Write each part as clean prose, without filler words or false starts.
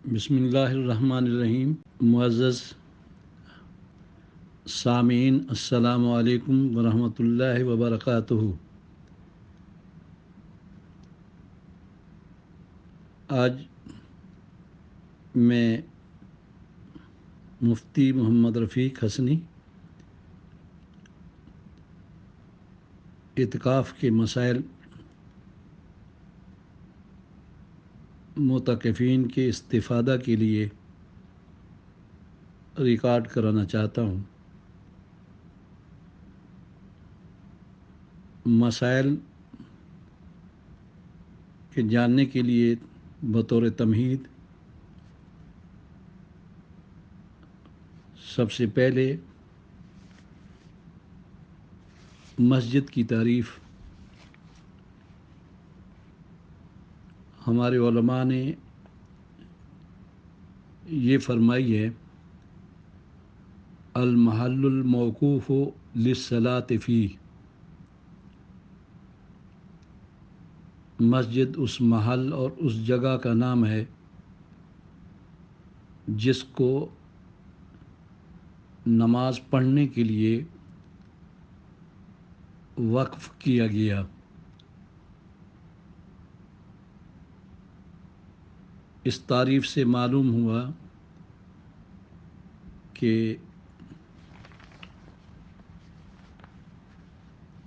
بسم اللہ الرحمن الرحیم۔ معزز سامعین، السلام علیکم ورحمۃ اللہ وبرکاتہ۔ آج میں مفتی محمد رفیق حسنی اعتکاف کے مسائل معتکفین کے استفادہ کے لیے ریکارڈ کرانا چاہتا ہوں۔ مسائل کے جاننے کے لیے بطور تمہید سب سے پہلے مسجد کی تعریف۔ ہمارے علماء نے یہ فرمائی ہے، المحل الموقوف للصلاۃ فیہ، مسجد اس محل اور اس جگہ کا نام ہے جس کو نماز پڑھنے کے لیے وقف کیا گیا۔ اس تعریف سے معلوم ہوا کہ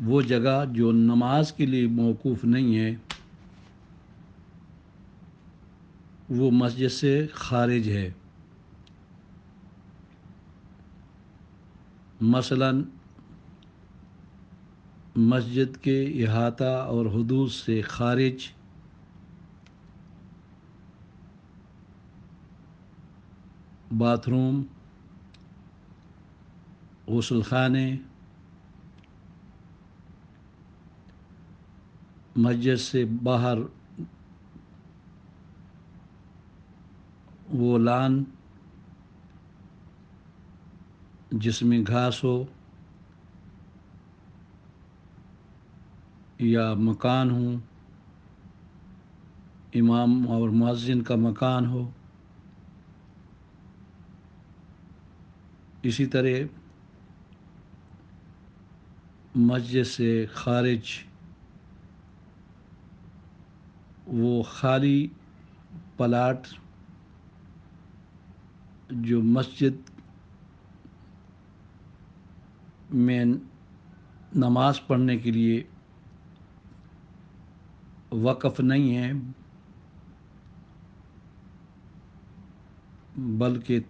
وہ جگہ جو نماز کے لیے موقوف نہیں ہے وہ مسجد سے خارج ہے۔ مثلا مسجد کے احاطہ اور حدود سے خارج باتھ روم، غسل خانے، مسجد سے باہر وہ لان جس میں گھاس ہو یا مکان ہو، امام اور مؤذن کا مکان ہو۔ اسی طرح مسجد سے خارج وہ خالی پلاٹ جو مسجد میں نماز پڑھنے کے لیے وقف نہیں ہے بلکہ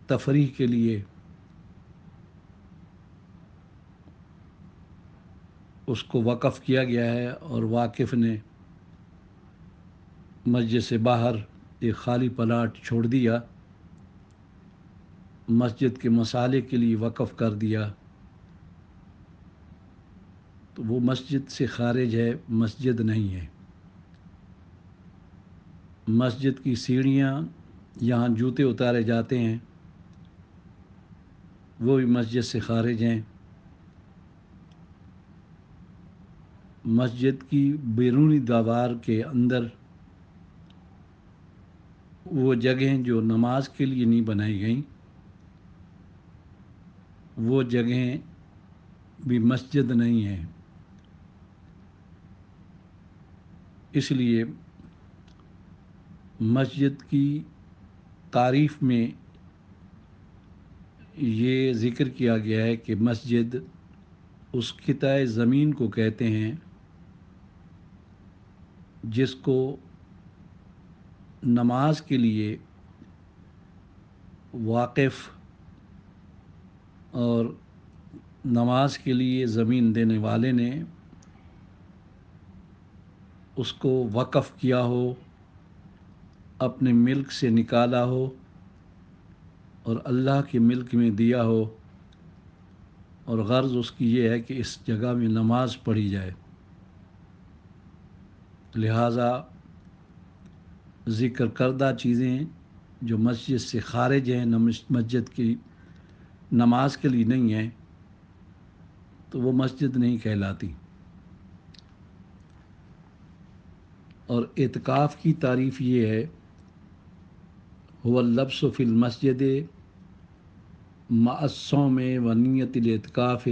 تفریح کے لیے اس کو وقف کیا گیا ہے، اور واقف نے مسجد سے باہر ایک خالی پلاٹ چھوڑ دیا، مسجد کے مصالح کے لیے وقف کر دیا، تو وہ مسجد سے خارج ہے، مسجد نہیں ہے۔ مسجد کی سیڑھیاں یہاں جوتے اتارے جاتے ہیں وہ بھی مسجد سے خارج ہیں۔ مسجد کی بیرونی دیوار کے اندر وہ جگہیں جو نماز کے لیے نہیں بنائی گئیں وہ جگہیں بھی مسجد نہیں ہیں۔ اس لیے مسجد کی تعریف میں یہ ذکر کیا گیا ہے کہ مسجد اس قطعہ زمین کو کہتے ہیں جس کو نماز کے لیے واقف اور نماز کے لیے زمین دینے والے نے اس کو وقف کیا ہو، اپنے ملک سے نکالا ہو اور اللہ کے ملک میں دیا ہو، اور غرض اس کی یہ ہے کہ اس جگہ میں نماز پڑھی جائے۔ لہٰذا ذکر کردہ چیزیں جو مسجد سے خارج ہیں، مسجد کی نماز کے لیے نہیں ہیں، تو وہ مسجد نہیں کہلاتی۔ اور اعتکاف کی تعریف یہ ہے، هو اللبس فی المسجد مع الصوم و نیت الاعتکاف،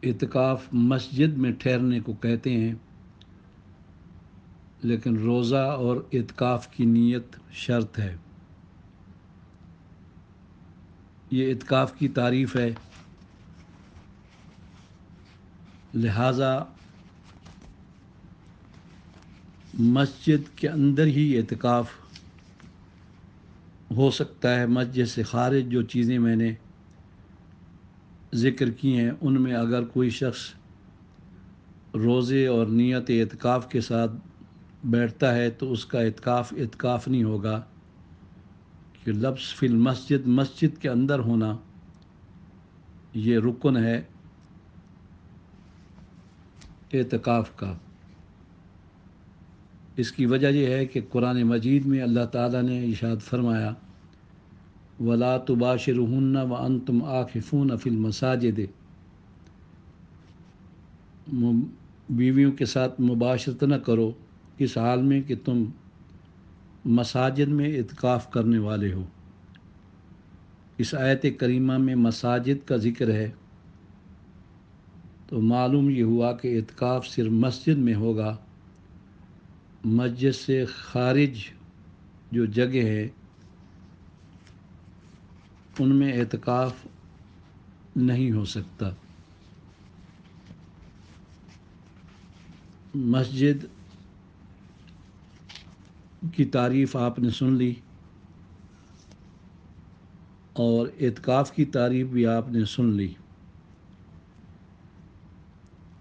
اعتکاف مسجد میں ٹھہرنے کو کہتے ہیں، لیکن روزہ اور اعتکاف کی نیت شرط ہے۔ یہ اعتکاف کی تعریف ہے، لہٰذا مسجد کے اندر ہی اعتکاف ہو سکتا ہے۔ مسجد سے خارج جو چیزیں میں نے ذکر کی ہیں ان میں اگر کوئی شخص روزے اور نیت اعتکاف کے ساتھ بیٹھتا ہے تو اس کا اعتکاف نہیں ہوگا، کہ لبس فی المسجد، مسجد کے اندر ہونا یہ رکن ہے اعتکاف کا۔ اس کی وجہ یہ ہے کہ قرآن مجید میں اللہ تعالیٰ نے ارشاد فرمایا، وَلَا تُبَاشِرُوهُنَّ وَأَنْتُمْ عَاكِفُونَ فِي الْمَسَاجِدِ، بیویوں کے ساتھ مباشرت نہ کرو اس حال میں کہ تم مساجد میں اعتکاف کرنے والے ہو۔ اس آیت کریمہ میں مساجد کا ذکر ہے، تو معلوم یہ ہوا کہ اعتکاف صرف مسجد میں ہوگا، مسجد سے خارج جو جگہ ہے ان میں اعتکاف نہیں ہو سکتا۔ مسجد کی تعریف آپ نے سن لی، اور اعتکاف کی تعریف بھی آپ نے سن لی۔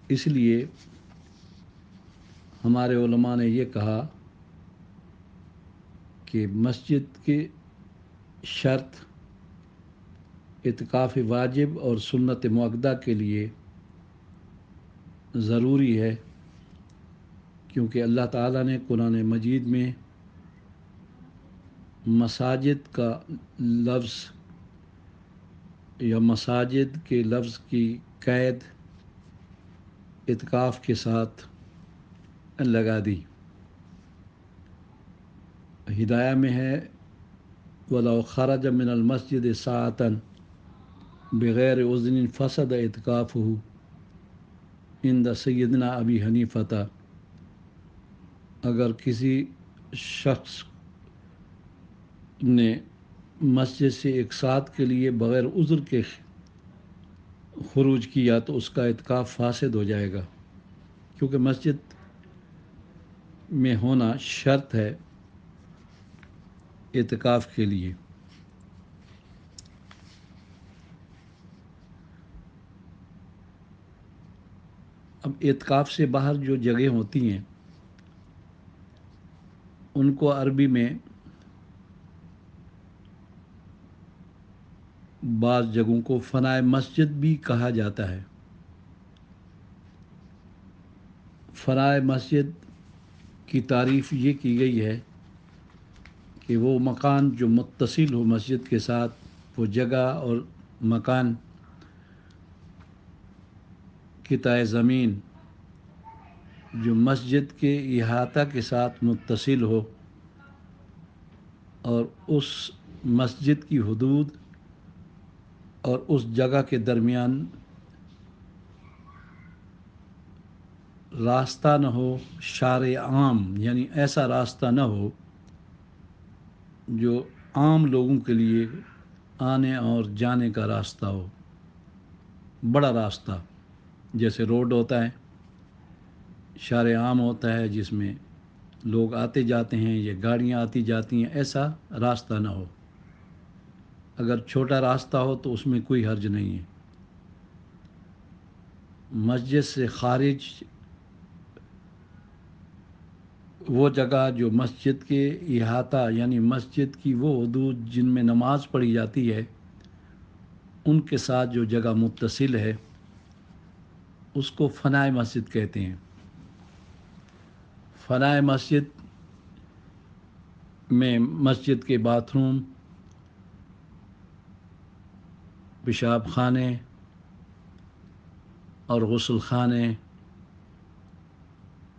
اس لیے ہمارے علماء نے یہ کہا کہ مسجد کی شرط اعتکاف واجب اور سنت مؤکدہ کے لیے ضروری ہے، کیونکہ اللہ تعالیٰ نے قرآن مجید میں مساجد کا لفظ یا مساجد کے لفظ کی قید اعتکاف کے ساتھ لگا دی۔ ہدایہ میں ہے، وَلَوْ خَرَجَ مِنَ الْمَسْجِدِ سَاعَةً بِغَيْرِ اُذْنٍ فَسَدَ اعتکافُهُ عند سیدنا ابی حنیفہ، اگر کسی شخص نے مسجد سے ایک ساتھ کے لیے بغیر عذر کے خروج کیا تو اس کا اعتکاف فاسد ہو جائے گا، کیونکہ مسجد میں ہونا شرط ہے اعتکاف کے لیے۔ اب اعتکاف سے باہر جو جگہ ہوتی ہیں ان کو عربی میں بعض جگہوں کو فنائے مسجد بھی کہا جاتا ہے۔ فنائے مسجد کی تعریف یہ کی گئی ہے کہ وہ مکان جو متصل ہو مسجد کے ساتھ، وہ جگہ اور مکان قطع زمین جو مسجد کے احاطہ کے ساتھ متصل ہو، اور اس مسجد کی حدود اور اس جگہ کے درمیان راستہ نہ ہو، شارع عام، یعنی ایسا راستہ نہ ہو جو عام لوگوں کے لیے آنے اور جانے کا راستہ ہو، بڑا راستہ، جیسے روڈ ہوتا ہے، شارع عام ہوتا ہے جس میں لوگ آتے جاتے ہیں یا گاڑیاں آتی جاتی ہیں، ایسا راستہ نہ ہو۔ اگر چھوٹا راستہ ہو تو اس میں کوئی حرج نہیں ہے۔ مسجد سے خارج وہ جگہ جو مسجد کے احاطہ، یعنی مسجد کی وہ حدود جن میں نماز پڑھی جاتی ہے ان کے ساتھ جو جگہ متصل ہے اس کو فنائے مسجد کہتے ہیں۔ فنائے مسجد میں مسجد کے باتھ روم، پیشاب خانے اور غسل خانے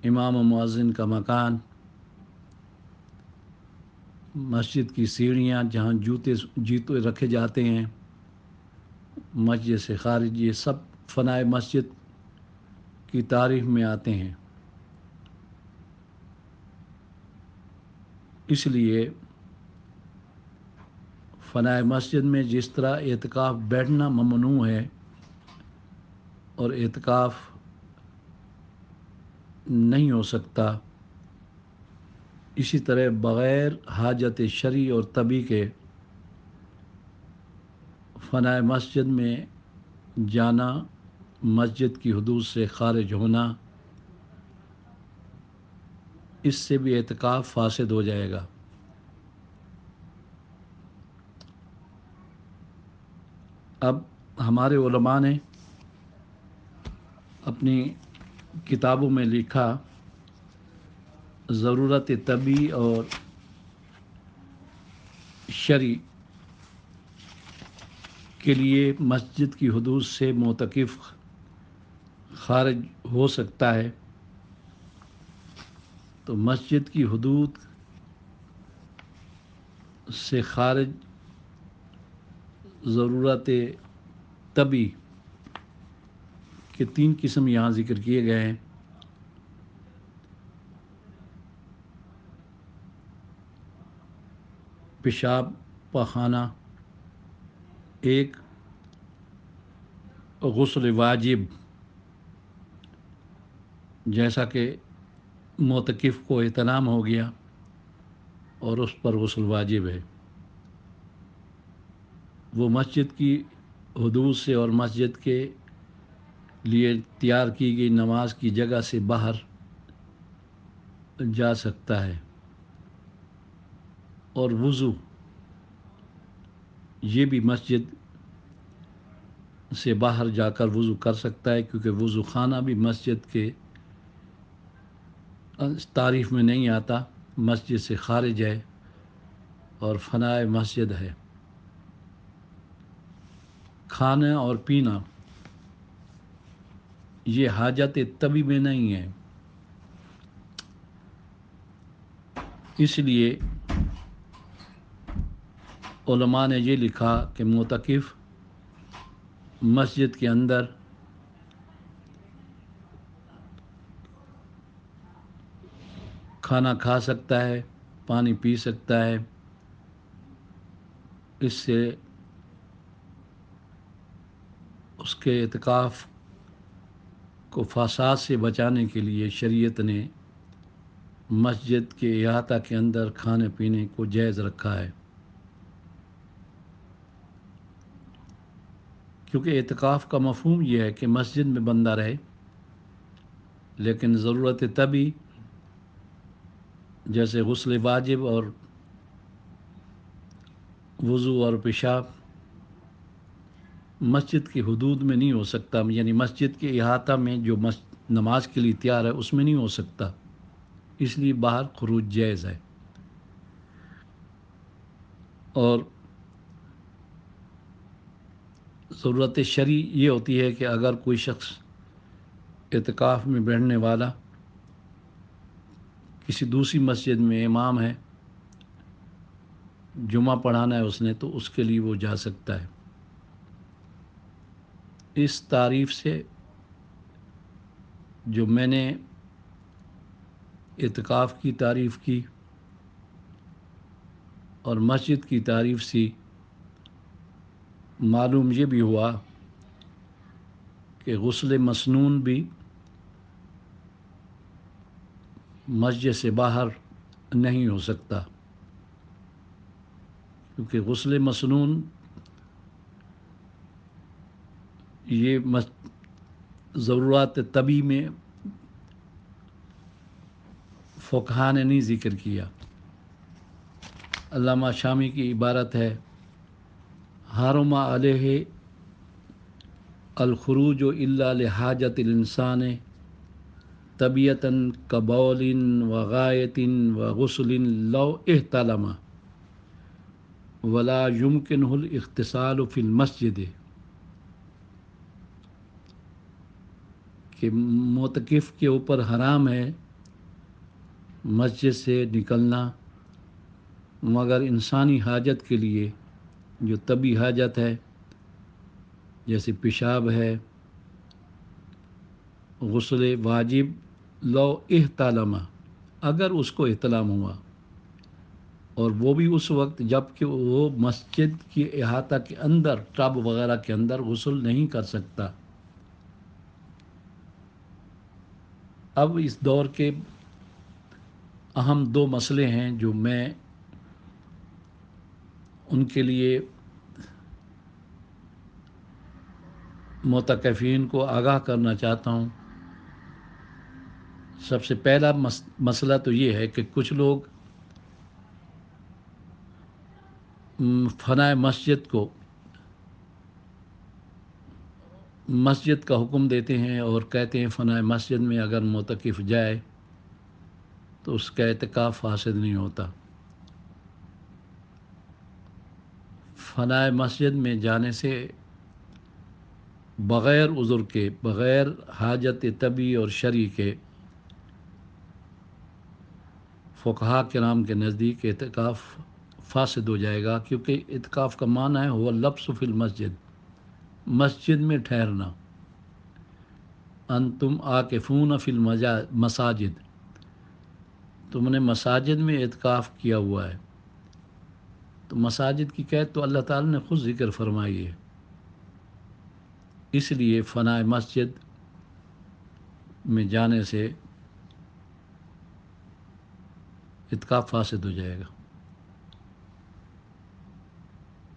امام و مؤذن کا مکان، مسجد کی سیڑھیاں جہاں جوتے رکھے جاتے ہیں، مسجد سے خارج، یہ سب فنائے مسجد کی تعریف میں آتے ہیں۔ اس لیے فنائے مسجد میں جس طرح اعتکاف بیٹھنا ممنوع ہے اور اعتکاف نہیں ہو سکتا، اسی طرح بغیر حاجت شرعی اور طبی کے فنائے مسجد میں جانا، مسجد کی حدود سے خارج ہونا، اس سے بھی اعتکاف فاسد ہو جائے گا۔ اب ہمارے علماء نے اپنی کتابوں میں لکھا، ضرورت طبی اور شرعی کے لیے مسجد کی حدود سے معتکف خارج ہو سکتا ہے، تو مسجد کی حدود سے خارج ضرورت طبی کے 3 قسم یہاں ذکر کیے گئے ہیں۔ پیشاب پاخانہ، ایک غسل واجب، جیسا کہ معتکف کو احتلام ہو گیا اور اس پر غسل واجب ہے، وہ مسجد کی حدود سے اور مسجد کے لیے تیار کی گئی نماز کی جگہ سے باہر جا سکتا ہے۔ اور وضو، یہ بھی مسجد سے باہر جا کر وضو کر سکتا ہے، کیونکہ وضو خانہ بھی مسجد کے تعریف میں نہیں آتا، مسجد سے خارج ہے اور فنائے مسجد ہے۔ کھانا اور پینا یہ حاجت طبی میں نہیں ہے، اس لیے علماء نے یہ لکھا کہ معتکف مسجد کے اندر کھانا کھا سکتا ہے، پانی پی سکتا ہے، اس سے اس کے اعتکاف کو فساد سے بچانے کے لیے شریعت نے مسجد کے احاطہ کے اندر کھانے پینے کو جائز رکھا ہے، کیونکہ اعتکاف کا مفہوم یہ ہے کہ مسجد میں بندہ رہے، لیکن ضرورت طبی جیسے غسل واجب اور وضو اور پیشاب مسجد کی حدود میں نہیں ہو سکتا، یعنی مسجد کے احاطہ میں جو نماز کے لیے تیار ہے اس میں نہیں ہو سکتا، اس لیے باہر خروج جائز ہے۔ اور ضرورت شرعی یہ ہوتی ہے کہ اگر کوئی شخص اعتکاف میں بیٹھنے والا کسی دوسری مسجد میں امام ہے، جمعہ پڑھانا ہے اس نے، تو اس کے لیے وہ جا سکتا ہے۔ اس تعریف سے جو میں نے اعتکاف کی تعریف کی اور مسجد کی تعریف سی، معلوم یہ بھی ہوا کہ غسل مسنون بھی مسجد سے باہر نہیں ہو سکتا، کیونکہ غسل مسنون یہ ضرورت طبی میں فقہا نے نہیں ذکر کیا۔ علامہ شامی کی عبارت ہے، حرم علیہ الخروج الا لحاجت الانسان طبیعتاً کبول وغایت وغسل لو احتلم ولا يمكنه الاغتسال فی المسجد، کہ معتکف کے اوپر حرام ہے مسجد سے نکلنا مگر انسانی حاجت کے لیے، جو طبی حاجت ہے جیسے پیشاب ہے، غسل واجب لو احتلم، اگر اس کو احتلام ہوا، اور وہ بھی اس وقت جب کہ وہ مسجد کی احاطہ کے اندر ٹب وغیرہ کے اندر غسل نہیں کر سکتا۔ اب اس دور کے اہم دو مسئلے ہیں جو میں ان کے لیے معتکفین کو آگاہ کرنا چاہتا ہوں۔ سب سے پہلا مسئلہ تو یہ ہے کہ کچھ لوگ فنائے مسجد کا حکم دیتے ہیں اور کہتے ہیں فنائے مسجد میں اگر معتکف جائے تو اس کا اعتکاف فاسد نہیں ہوتا۔ فنائے مسجد میں جانے سے بغیر عذر کے، بغیر حاجت طبی اور شرعی کے، فقہا کرام کے نزدیک اعتکاف فاسد ہو جائے گا، کیونکہ اعتکاف کا معنی ہے ہوا لبس فی المسجد، مسجد میں ٹھہرنا۔ انتم عاکفون فی المساجد، تم نے مساجد میں اعتکاف کیا ہوا ہے۔ تو مساجد کی قید تو اللہ تعالی نے خود ذکر فرمائی ہے، اس لیے فنائے مسجد میں جانے سے اعتکاف فاسد ہو جائے گا۔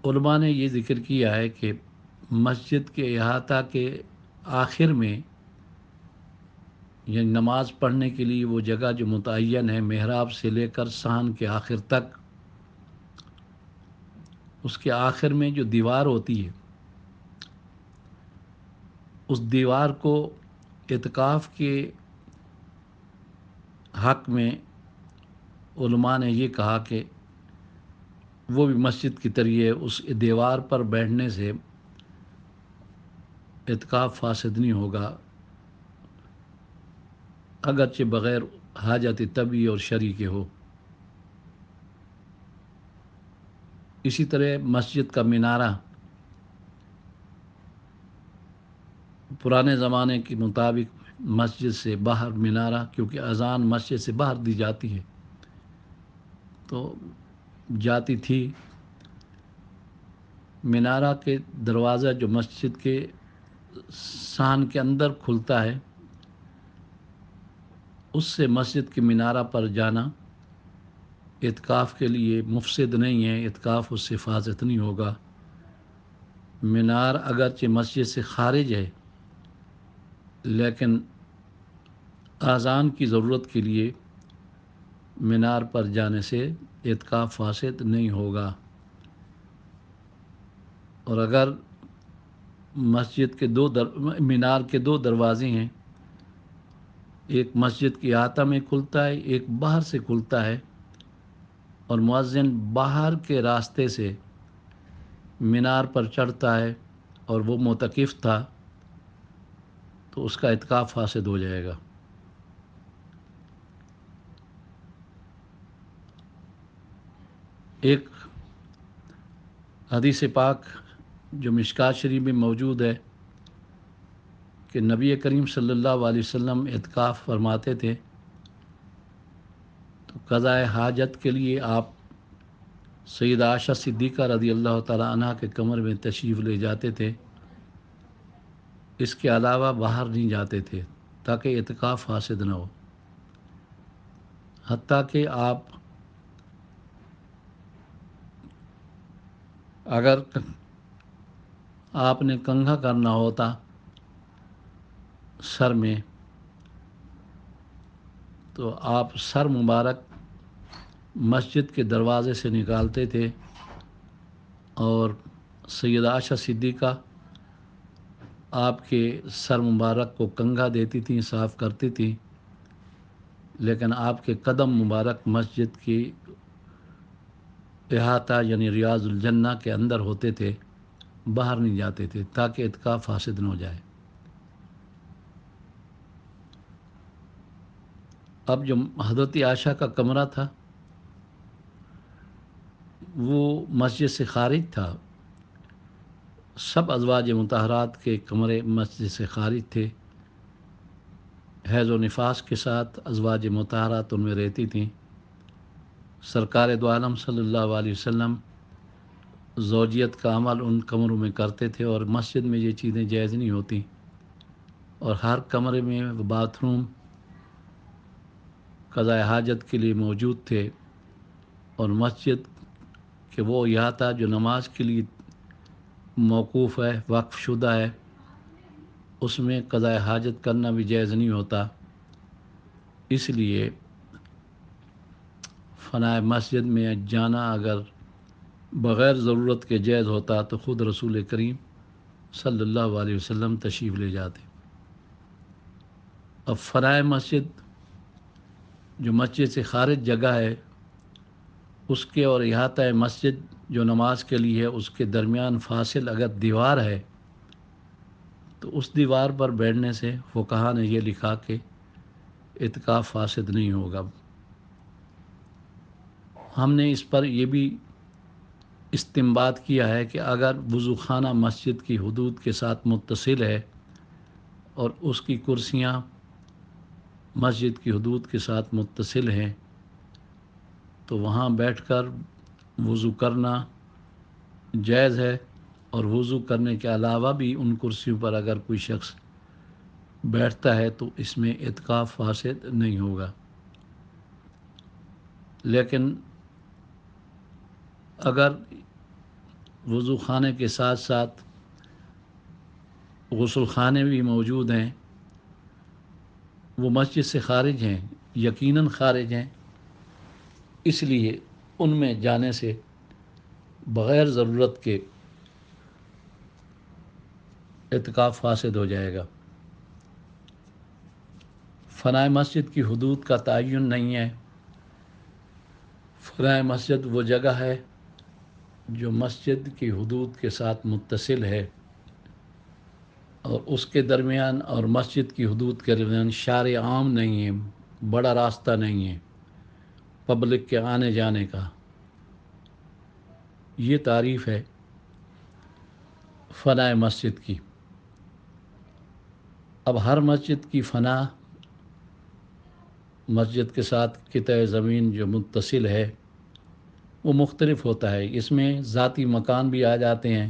علماء نے یہ ذکر کیا ہے کہ مسجد کے احاطہ کے آخر میں، یعنی نماز پڑھنے کے لیے وہ جگہ جو متعین ہے، محراب سے لے کر صحن کے آخر تک، اس کے آخر میں جو دیوار ہوتی ہے، اس دیوار کو اعتکاف کے حق میں علماء نے یہ کہا کہ وہ بھی مسجد کی طرح اس دیوار پر بیٹھنے سے اعتکاف فاسد نہیں ہوگا، اگرچہ بغیر حاجت طبی اور شرعی کے ہو۔ اسی طرح مسجد کا مینارہ پرانے زمانے کے مطابق مسجد سے باہر مینارہ، کیونکہ اذان مسجد سے باہر دی جاتی ہے تو جاتی تھی، مینارہ کے دروازہ جو مسجد کے صحن کے اندر کھلتا ہے، اس سے مسجد کے مینارہ پر جانا اعتکاف کے لیے مفسد نہیں ہے، اعتکاف اس سے فاسد نہیں ہوگا۔ مینار اگرچہ مسجد سے خارج ہے، لیکن اذان کی ضرورت کے لیے مینار پر جانے سے اعتکاف فاسد نہیں ہوگا۔ اور اگر مسجد کے مینار کے دو دروازے ہیں، ایک مسجد کی احاطہ میں کھلتا ہے، ایک باہر سے کھلتا ہے، اور مؤذن باہر کے راستے سے مینار پر چڑھتا ہے اور وہ معتکف تھا تو اس کا اعتکاف فاسد ہو جائے گا۔ ایک حدیث پاک جو مشکات شریف میں موجود ہے کہ نبی کریم صلی اللہ علیہ وسلم اعتکاف فرماتے تھے تو قضاء حاجت کے لیے آپ سیدہ عائشہ صدیقہ رضی اللہ تعالی عنہ کے کمر میں تشریف لے جاتے تھے، اس کے علاوہ باہر نہیں جاتے تھے تاکہ اعتکاف فاسد نہ ہو۔ حتیٰ کہ اگر آپ نے کنگھا کرنا ہوتا سر میں تو آپ سر مبارک مسجد کے دروازے سے نکالتے تھے، اور سیدہ عائشہ صدیقہ آپ کے سر مبارک کو کنگھا دیتی تھیں، صاف کرتی تھیں، لیکن آپ کے قدم مبارک مسجد کی احاطہ یعنی ریاض الجنہ کے اندر ہوتے تھے، باہر نہیں جاتے تھے تاکہ اعتکاف فاسد نہ ہو جائے۔ اب جو حضرت عائشہ کا کمرہ تھا وہ مسجد سے خارج تھا، سب ازواج مطہرات کے کمرے مسجد سے خارج تھے، حیض و نفاس کے ساتھ ازواج مطہرات ان میں رہتی تھیں۔ سرکار دو عالم صلی اللہ علیہ وسلم زوجیت کا عمل ان کمروں میں کرتے تھے، اور مسجد میں یہ چیزیں جائز نہیں ہوتی، اور ہر کمرے میں باتھ روم قضاء حاجت کے لیے موجود تھے، اور مسجد کہ وہ احاطہ جو نماز کے لیے موقوف ہے، وقف شدہ ہے، اس میں قضاء حاجت کرنا بھی جائز نہیں ہوتا۔ اس لیے فنائے مسجد میں جانا اگر بغیر ضرورت کے جائز ہوتا تو خود رسول کریم صلی اللہ علیہ وسلم تشریف لے جاتے۔ اب فنائے مسجد جو مسجد سے خارج جگہ ہے، اس کے اور احاطہ مسجد جو نماز کے لیے ہے اس کے درمیان فاصل اگر دیوار ہے تو اس دیوار پر بیٹھنے سے فقہا نے یہ لکھا کہ اعتکاف فاسد نہیں ہوگا۔ ہم نے اس پر یہ بھی استنباط کیا ہے کہ اگر وضو خانہ مسجد کی حدود کے ساتھ متصل ہے اور اس کی کرسیاں مسجد کی حدود کے ساتھ متصل ہیں تو وہاں بیٹھ کر وضو کرنا جائز ہے، اور وضو کرنے کے علاوہ بھی ان کرسیوں پر اگر کوئی شخص بیٹھتا ہے تو اس میں اعتکاف فاسد نہیں ہوگا۔ لیکن اگر وضو خانے کے ساتھ ساتھ غسل خانے بھی موجود ہیں، وہ مسجد سے خارج ہیں، یقیناً خارج ہیں، اس لیے ان میں جانے سے بغیر ضرورت کے اعتکاف فاسد ہو جائے گا۔ فنائے مسجد کی حدود کا تعین نہیں ہے۔ فنائے مسجد وہ جگہ ہے جو مسجد کی حدود کے ساتھ متصل ہے، اور اس کے درمیان اور مسجد کی حدود کے درمیان شارع عام نہیں ہے، بڑا راستہ نہیں ہے پبلک کے آنے جانے کا۔ یہ تعریف ہے فنائے مسجد کی۔ اب ہر مسجد کی فنا مسجد کے ساتھ قطع زمین جو متصل ہے وہ مختلف ہوتا ہے۔ اس میں ذاتی مکان بھی آ جاتے ہیں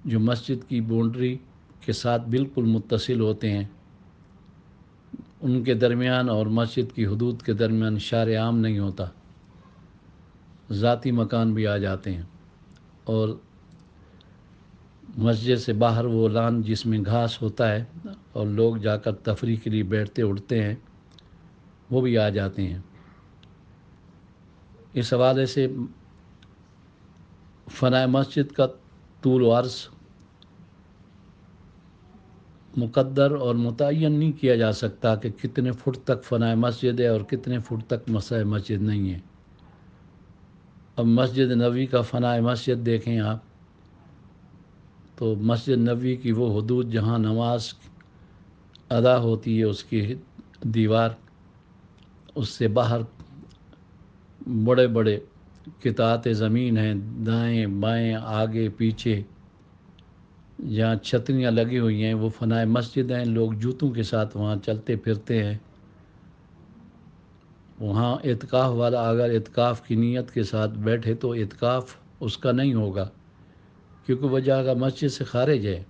جو مسجد کی باؤنڈری کے ساتھ بالکل متصل ہوتے ہیں، ان کے درمیان اور مسجد کی حدود کے درمیان شارع عام نہیں ہوتا، ذاتی مکان بھی آ جاتے ہیں، اور مسجد سے باہر وہ لان جس میں گھاس ہوتا ہے اور لوگ جا کر تفریح کے لیے بیٹھتے اٹھتے ہیں وہ بھی آ جاتے ہیں۔ اس حوالے سے فنائے مسجد کا طول و عرض مقدر اور متعین نہیں کیا جا سکتا کہ کتنے فٹ تک فنائے مسجد ہے اور کتنے فٹ تک مسئلہ مسجد نہیں ہے۔ اب مسجد نبوی کا فنائے مسجد دیکھیں آپ تو مسجد نبوی کی وہ حدود جہاں نماز ادا ہوتی ہے اس کی دیوار، اس سے باہر بڑے بڑے قطعات زمین ہیں، دائیں بائیں آگے پیچھے جہاں چھتریاں لگی ہوئی ہیں وہ فنائے مسجد ہیں۔ لوگ جوتوں کے ساتھ وہاں چلتے پھرتے ہیں۔ وہاں اعتکاف والا اگر اعتکاف کی نیت کے ساتھ بیٹھے تو اعتکاف اس کا نہیں ہوگا، کیونکہ وہ جگہ مسجد سے خارج ہے۔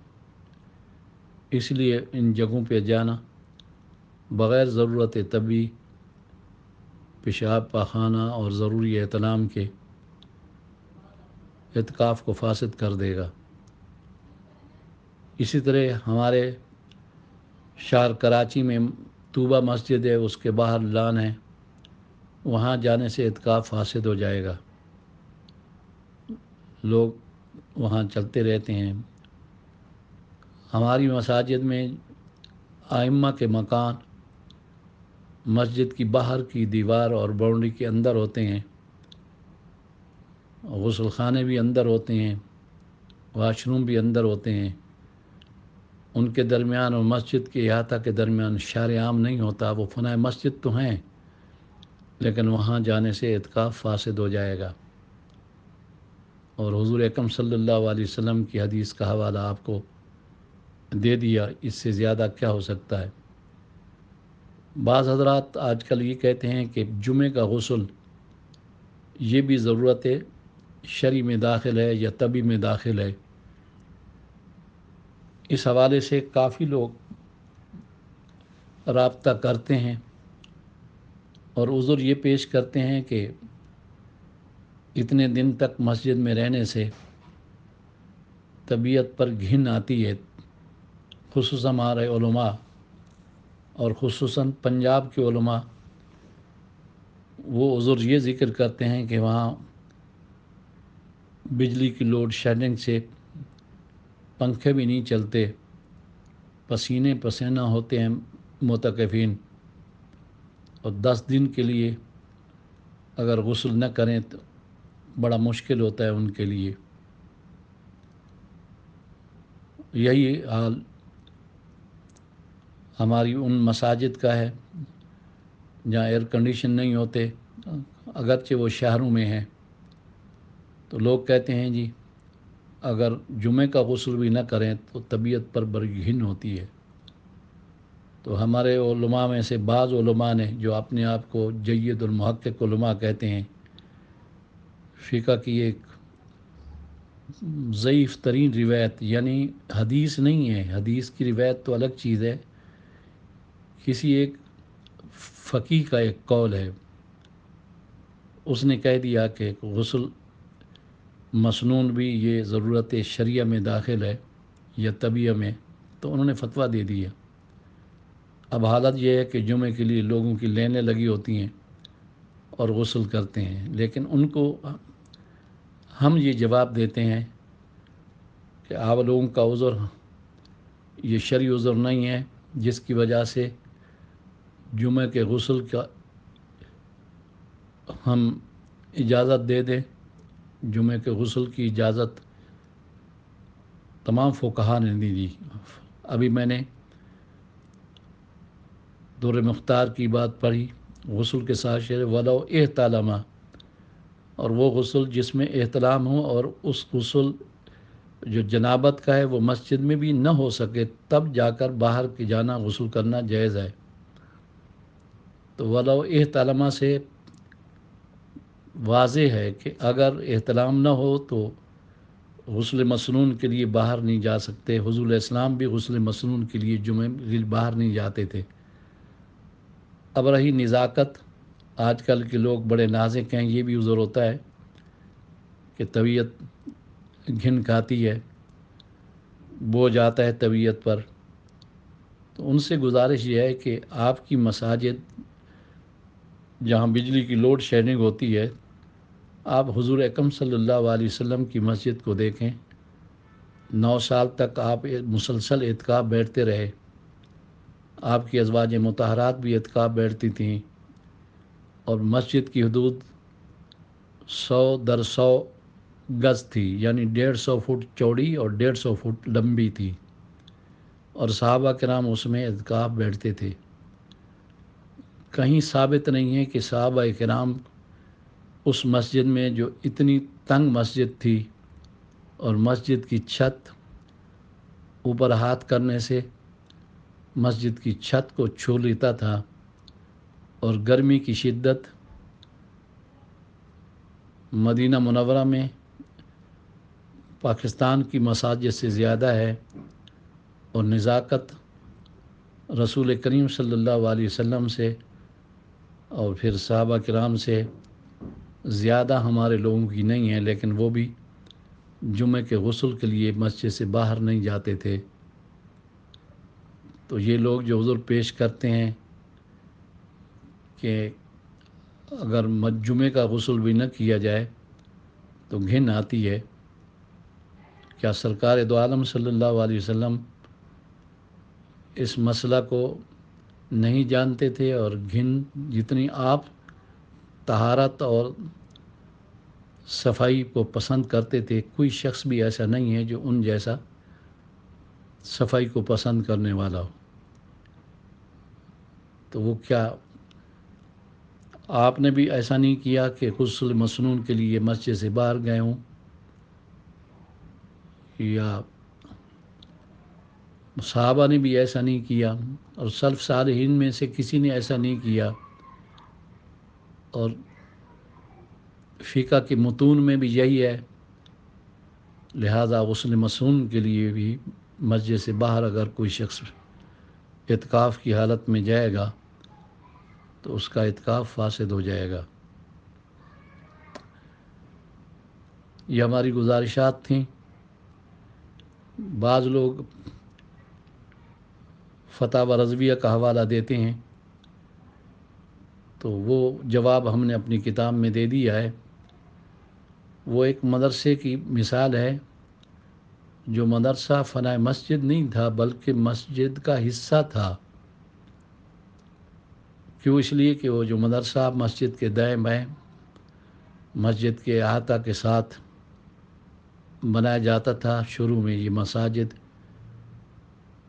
اس لیے ان جگہوں پہ جانا بغیر ضرورت طبی پیشاب پاخانہ اور ضروری احتلام کے اعتکاف کو فاسد کر دے گا۔ اسی طرح ہمارے شہر کراچی میں طوبہ مسجد ہے، اس کے باہر لان ہے، وہاں جانے سے اعتکاف فاسد ہو جائے گا۔ لوگ وہاں چلتے رہتے ہیں۔ ہماری مساجد میں ائمہ کے مکان مسجد کی باہر کی دیوار اور باؤنڈری کے اندر ہوتے ہیں، غسل خانے بھی اندر ہوتے ہیں، واش روم بھی اندر ہوتے ہیں، ان کے درمیان اور مسجد کے احاطہ کے درمیان شار عام نہیں ہوتا، وہ فنائے مسجد تو ہیں لیکن وہاں جانے سے اعتکاف فاسد ہو جائے گا۔ اور حضور اکرم صلی اللہ علیہ وسلم کی حدیث کا حوالہ آپ کو دے دیا، اس سے زیادہ کیا ہو سکتا ہے۔ بعض حضرات آج کل یہ کہتے ہیں کہ جمعے کا غسل یہ بھی ضرورت شرعی میں داخل ہے یا طبی میں داخل ہے۔ اس حوالے سے کافی لوگ رابطہ کرتے ہیں اور عذر یہ پیش کرتے ہیں کہ اتنے دن تک مسجد میں رہنے سے طبیعت پر گھن آتی ہے، خصوصاً ہمارے علماء اور خصوصاً پنجاب کے علماء وہ عذر یہ ذکر کرتے ہیں کہ وہاں بجلی کی لوڈ شیڈنگ سے پنکھے بھی نہیں چلتے، پسینے پسینہ ہوتے ہیں معتکفین، اور 10 دن کے لیے اگر غسل نہ کریں تو بڑا مشکل ہوتا ہے ان کے لیے۔ یہی حال ہماری ان مساجد کا ہے جہاں ایئر کنڈیشن نہیں ہوتے، اگرچہ وہ شہروں میں ہیں، تو لوگ کہتے ہیں جی اگر جمعے کا غسل بھی نہ کریں تو طبیعت پر بڑی گھن ہوتی ہے۔ تو ہمارے علماء میں سے بعض علماء نے جو اپنے آپ کو جید المحقق علماء کہتے ہیں، فقہ کی ایک ضعیف ترین روایت، یعنی حدیث نہیں ہے، حدیث کی روایت تو الگ چیز ہے، کسی ایک فقیہ کا ایک قول ہے، اس نے کہہ دیا کہ غسل مسنون بھی یہ ضرورت شریعہ میں داخل ہے یا طبیعہ میں، تو انہوں نے فتویٰ دے دیا۔ اب حالت یہ ہے کہ جمعے کے لیے لوگوں کی لائنیں لگی ہوتی ہیں اور غسل کرتے ہیں، لیکن ان کو ہم یہ جواب دیتے ہیں کہ آپ لوگوں کا عذر یہ شرعی عذر نہیں ہے جس کی وجہ سے جمعہ کے غسل کا ہم اجازت دے دیں۔ جمعہ کے غسل کی اجازت تمام فقہا نے دی دی۔ ابھی میں نے دور مختار کی بات پڑھی، غسل کے ساتھ شعر ولو احتلامہ، اور وہ غسل جس میں احتلام ہو اور اس غسل جو جنابت کا ہے وہ مسجد میں بھی نہ ہو سکے تب جا کر باہر کے جانا غسل کرنا جائز ہے۔ تو ولو احتلامہ سے واضح ہے کہ اگر احتلام نہ ہو تو غسل مسنون کے لیے باہر نہیں جا سکتے۔ حضور علیہ السلام بھی غسل مسنون کے لیے جمعے باہر نہیں جاتے تھے۔ اب رہی نزاکت، آج کل کے لوگ بڑے نازک ہیں، یہ بھی عذر ہوتا ہے کہ طبیعت گھن کھاتی ہے، بوجھ آتا ہے طبیعت پر، تو ان سے گزارش یہ ہے کہ آپ کی مساجد جہاں بجلی کی لوڈ شیڈنگ ہوتی ہے، آپ حضور اکرم صلی اللہ علیہ وسلم کی مسجد کو دیکھیں، 9 سال تک آپ مسلسل اعتکاف بیٹھتے رہے، آپ کی ازواج مطہرات بھی اعتکاف بیٹھتی تھیں، اور مسجد کی حدود 100 × 100 گز تھی، یعنی 150 فٹ چوڑی اور 150 فٹ لمبی تھی، اور صحابہ کرام اس میں اعتکاف بیٹھتے تھے۔ کہیں ثابت نہیں ہے کہ صحابہ کرام اس مسجد میں جو اتنی تنگ مسجد تھی اور مسجد کی چھت اوپر ہاتھ کرنے سے مسجد کی چھت کو چھو لیتا تھا، اور گرمی کی شدت مدینہ منورہ میں پاکستان کی مساجد سے زیادہ ہے، اور نزاکت رسول کریم صلی اللہ علیہ وسلم سے اور پھر صحابہ کرام سے زیادہ ہمارے لوگوں کی نہیں ہے، لیکن وہ بھی جمعے کے غسل کے لیے مسجد سے باہر نہیں جاتے تھے۔ تو یہ لوگ جو عذر پیش کرتے ہیں کہ اگر جمعے کا غسل بھی نہ کیا جائے تو گھن آتی ہے، کیا سرکار دو عالم صلی اللہ علیہ وسلم اس مسئلہ کو نہیں جانتے تھے؟ اور گھن جتنی آپ طہارت اور صفائی کو پسند کرتے تھے، کوئی شخص بھی ایسا نہیں ہے جو ان جیسا صفائی کو پسند کرنے والا ہو، تو وہ کیا آپ نے بھی ایسا نہیں کیا کہ غسل مسنون کے لیے مسجد سے باہر گئے ہوں، یا صحابہ نے بھی ایسا نہیں کیا، اور سلف صالحین میں سے کسی نے ایسا نہیں کیا، اور فقہ کے متون میں بھی یہی ہے۔ لہذا غسل مسنون کے لیے بھی مسجد سے باہر اگر کوئی شخص اعتکاف کی حالت میں جائے گا تو اس کا اعتکاف فاسد ہو جائے گا۔ یہ ہماری گزارشات تھیں۔ بعض لوگ فتاوی رضویہ کا حوالہ دیتے ہیں، تو وہ جواب ہم نے اپنی کتاب میں دے دیا ہے۔ وہ ایک مدرسے کی مثال ہے، جو مدرسہ فنائے مسجد نہیں تھا بلکہ مسجد کا حصہ تھا۔ کیوں؟ اس لیے کہ وہ جو مدرسہ مسجد کے دائیں بائیں مسجد کے احاطہ کے ساتھ بنایا جاتا تھا۔ شروع میں یہ مساجد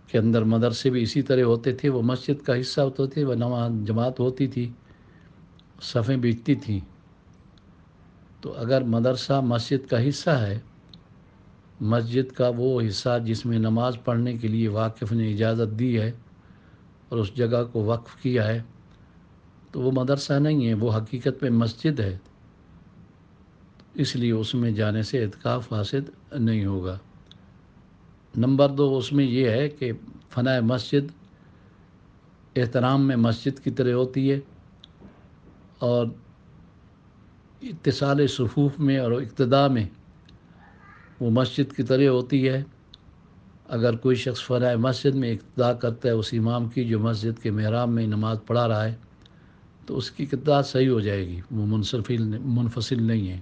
کے اندر مدرسے بھی اسی طرح ہوتے تھے، وہ مسجد کا حصہ ہوتے تھے، وہ نماز جماعت ہوتی تھی، صفیں بیچتی تھیں۔ تو اگر مدرسہ مسجد کا حصہ ہے، مسجد کا وہ حصہ جس میں نماز پڑھنے کے لیے واقف نے اجازت دی ہے اور اس جگہ کو وقف کیا ہے، تو وہ مدرسہ نہیں ہے، وہ حقیقت میں مسجد ہے۔ اس لیے اس میں جانے سے اعتکاف فاسد نہیں ہوگا۔ نمبر 2، اس میں یہ ہے کہ فنائے مسجد احترام میں مسجد کی طرح ہوتی ہے، اور اتصال صفوف میں اور اقتداء میں وہ مسجد کی طرح ہوتی ہے۔ اگر کوئی شخص فنائے مسجد میں اقتداء کرتا ہے اس امام کی جو مسجد کے محراب میں نماز پڑھا رہا ہے، تو اس کی اقتداء صحیح ہو جائے گی، وہ منفصل نہیں ہے۔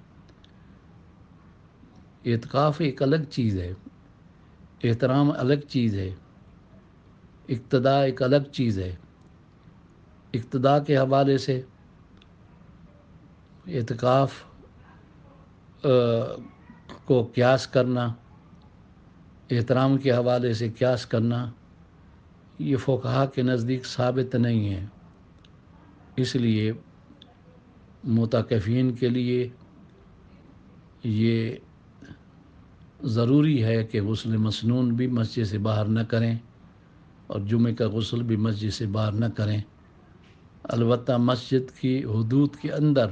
اعتکاف ایک الگ چیز ہے، احترام الگ چیز ہے، اقتداء ایک الگ چیز ہے۔ اقتداء کے حوالے سے اعتکاف کو قیاس کرنا، احترام کے حوالے سے قیاس کرنا، یہ فقہا کے نزدیک ثابت نہیں ہے۔ اس لیے معتکفین کے لیے یہ ضروری ہے کہ غسل مسنون بھی مسجد سے باہر نہ کریں، اور جمعہ کا غسل بھی مسجد سے باہر نہ کریں۔ البتہ مسجد کی حدود کے اندر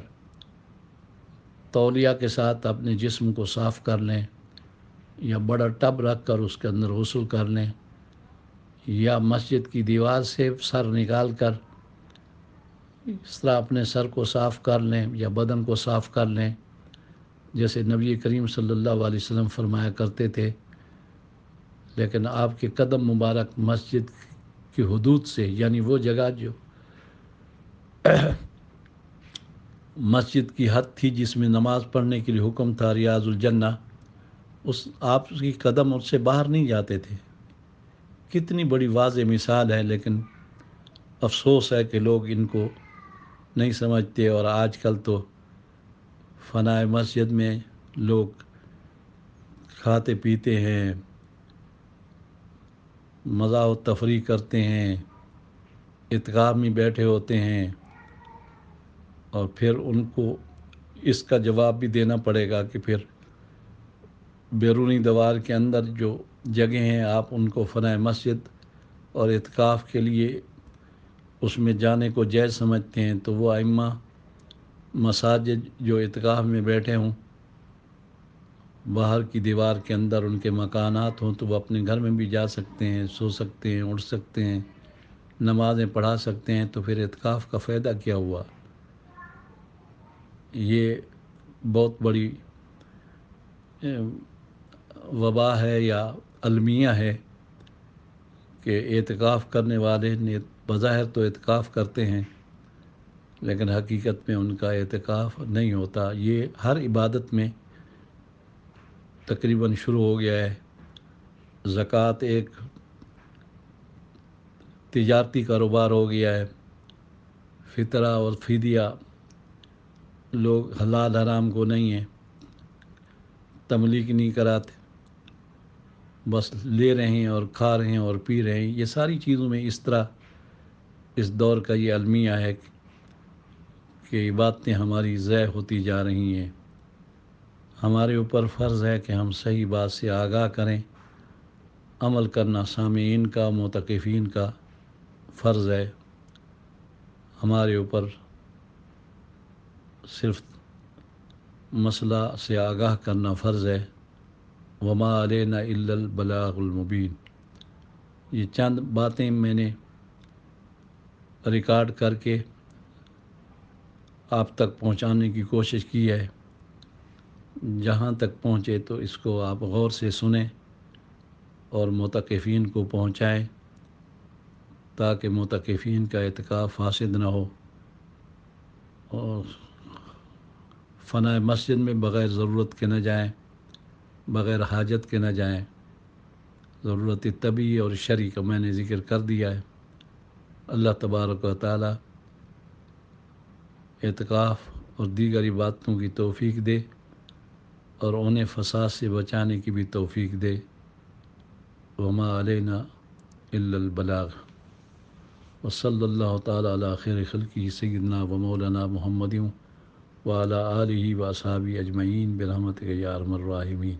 تولیہ کے ساتھ اپنے جسم کو صاف کر لیں، یا بڑا ٹب رکھ کر اس کے اندر غسل کر لیں، یا مسجد کی دیوار سے سر نکال کر اس طرح اپنے سر کو صاف کر لیں یا بدن کو صاف کر لیں، جیسے نبی کریم صلی اللہ علیہ وسلم فرمایا کرتے تھے۔ لیکن آپ کے قدم مبارک مسجد کی حدود سے، یعنی وہ جگہ جو مسجد کی حد تھی جس میں نماز پڑھنے کے لیے حکم تھا، ریاض الجنہ، آپ کی قدم اس سے باہر نہیں جاتے تھے۔ کتنی بڑی واضح مثال ہے، لیکن افسوس ہے کہ لوگ ان کو نہیں سمجھتے، اور آج کل تو فنائے مسجد میں لوگ کھاتے پیتے ہیں، مزاح و تفریح کرتے ہیں، اعتکاف میں بیٹھے ہوتے ہیں، اور پھر ان کو اس کا جواب بھی دینا پڑے گا کہ پھر بیرونی دیوار کے اندر جو جگہیں ہیں آپ ان کو فنائے مسجد اور اعتکاف کے لیے اس میں جانے کو جائز سمجھتے ہیں، تو وہ ائمہ مساجد جو اعتکاف میں بیٹھے ہوں، باہر کی دیوار کے اندر ان کے مکانات ہوں، تو وہ اپنے گھر میں بھی جا سکتے ہیں، سو سکتے ہیں، اٹھ سکتے ہیں، نمازیں پڑھا سکتے ہیں، تو پھر اعتکاف کا فائدہ کیا ہوا؟ یہ بہت بڑی وبا ہے یا المیہ ہے کہ اعتکاف کرنے والے نے بظاہر تو اعتکاف کرتے ہیں، لیکن حقیقت میں ان کا اعتکاف نہیں ہوتا۔ یہ ہر عبادت میں تقریباً شروع ہو گیا ہے۔ زکوٰۃ ایک تجارتی کاروبار ہو گیا ہے، فطرہ اور فدیہ لوگ حلال حرام کو نہیں ہیں، تملیغ نہیں کراتے۔ بس لے رہے ہیں اور کھا رہے ہیں اور پی رہے ہیں. یہ ساری چیزوں میں اس طرح اس دور کا یہ المیہ ہے کہ عبادتیں ہماری ضائع ہوتی جا رہی ہیں. ہمارے اوپر فرض ہے کہ ہم صحیح بات سے آگاہ کریں. عمل کرنا سامعین کا معتکفین کا فرض ہے. ہمارے اوپر صرف مسئلہ سے آگاہ کرنا فرض ہے. وما علینا الا البلاغ المبین. یہ چند باتیں میں نے ریکارڈ کر کے آپ تک پہنچانے کی کوشش کی ہے. جہاں تک پہنچے تو اس کو آپ غور سے سنیں اور معتکفین کو پہنچائیں تاکہ معتکفین کا اعتکاف فاسد نہ ہو اور فنائے مسجد میں بغیر ضرورت کے نہ جائیں، بغیر حاجت کے نہ جائیں. ضرورت طبعی اور شرعی کا میں نے ذکر کر دیا ہے. اللہ تبارک و تعالی اعتکاف اور دیگر عبادتوں کی توفیق دے اور انہیں فساد سے بچانے کی بھی توفیق دے. وما علینا الا البلاغ. وصلی اللہ تعالی علی خیر خلقہ سیدنا و مولانا محمد وعلی آلہ و اصحابہ اجمعین برحمتک یا ارحم الراحمین.